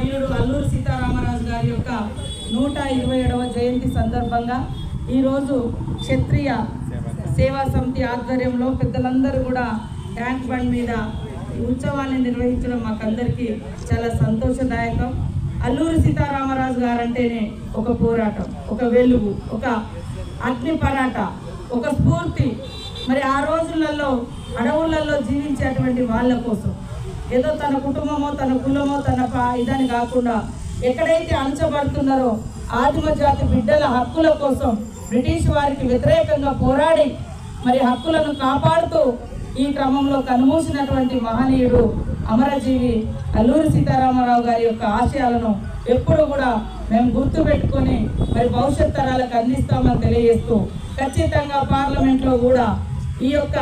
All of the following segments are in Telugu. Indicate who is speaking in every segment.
Speaker 1: వీరుడు అల్లూరి సీతారామరాజు గారి యొక్క 127వ జయంతి సందర్భంగా ఈరోజు క్షత్రియ సేవా సమితి ఆధ్వర్యంలో పెద్దలందరూ కూడా ట్యాంక్ బండ్ మీద ఉత్సవాన్ని నిర్వహించడం మాకందరికీ చాలా సంతోషదాయకం. అల్లూరి సీతారామరాజు గారు అంటేనే ఒక పోరాటం, ఒక వెలుగు, ఒక అగ్ని పరాట, ఒక స్ఫూర్తి. మరి ఆ రోజులలో అడవులలో జీవించేటువంటి వాళ్ళ కోసం ఏదో తన కుటుంబమో తన కులమో తన ఇదని కాకుండా ఎక్కడైతే అణచబడుతున్నారో ఆదిమ జాతి బిడ్డల హక్కుల కోసం బ్రిటిష్ వారికి వ్యతిరేకంగా పోరాడి మరి హక్కులను కాపాడుతూ ఈ క్రమంలో కనుమూసినటువంటి మహనీయుడు అమరజీవి అల్లూరి సీతారామరావు గారి యొక్క ఆశయాలను ఎప్పుడు కూడా మేము గుర్తుపెట్టుకొని మరి భవిష్యత్ తరాలకు అందిస్తామని తెలియజేస్తూ ఖచ్చితంగా పార్లమెంట్లో కూడా ఈ యొక్క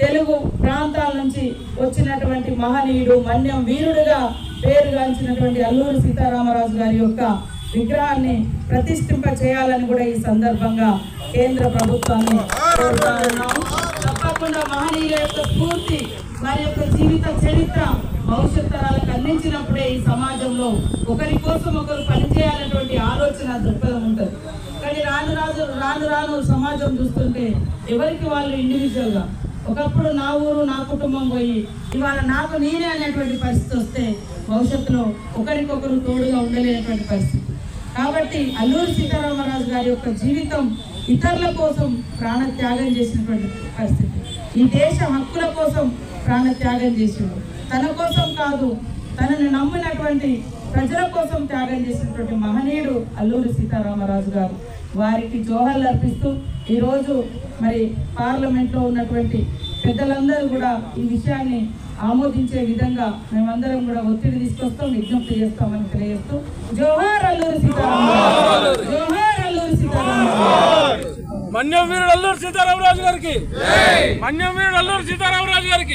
Speaker 1: తెలుగు ప్రాంతాల నుంచి వచ్చినటువంటి మహనీయుడు మన్యం వీరుడుగా పేరుగాంచినటువంటి అల్లూరి సీతారామరాజు గారి యొక్క విగ్రహాన్ని ప్రతిష్ఠింప చేయాలని కూడా ఈ సందర్భంగా కేంద్ర ప్రభుత్వాన్ని కోరుతా ఉన్నాము. తప్పకుండా మహనీయుల యొక్క స్ఫూర్తి వారి యొక్క జీవిత చరిత్ర భవిష్యత్ తరాలకు అందించినప్పుడే ఈ సమాజంలో ఒకరి కోసం ఒకరు పనిచేయాలనేటువంటి ఆలోచన దృక్పథం ఉంటుంది. కానీ రాను రాను సమాజం చూస్తుంటే ఎవరికి వాళ్ళు ఇండివిజువల్గా ఒకప్పుడు నా ఊరు నా కుటుంబం పోయి ఇవాళ నాకు నేనే అనేటువంటి పరిస్థితి వస్తే భవిష్యత్తులో ఒకరికొకరు తోడుగా ఉండలేనటువంటి పరిస్థితి. కాబట్టి అల్లూరి సీతారామరాజు గారి యొక్క జీవితం ఇతరుల కోసం ప్రాణత్యాగం చేసినటువంటి పరిస్థితి. ఈ దేశ హక్కుల కోసం ప్రాణత్యాగం చేసిండు. తన కోసం కాదు, తనను నమ్మినటువంటి ప్రజల కోసం త్యాగం చేసినటువంటి మహనీయుడు అల్లూరి సీతారామరాజు గారు. వారికి జోహార్లు అర్పిస్తూ ఈరోజు మరి పార్లమెంట్లో ఉన్నటువంటి పెద్దలందరూ కూడా ఈ విషయాన్ని ఆమోదించే విధంగా మేమందరం కూడా ఒత్తిడి తీసుకొస్తాం, విజ్ఞప్తి చేస్తామని తెలియజేస్తూ జోహార్ అల్లూరి సీతారామరాజు, జోహార్ అల్లూరి సీతారామరాజు.
Speaker 2: మన్యం వీరుడు అల్లూరి సీతారామరాజు గారికి, మన్యం వీరుడు అల్లూరి సీతారామరాజు గారికి.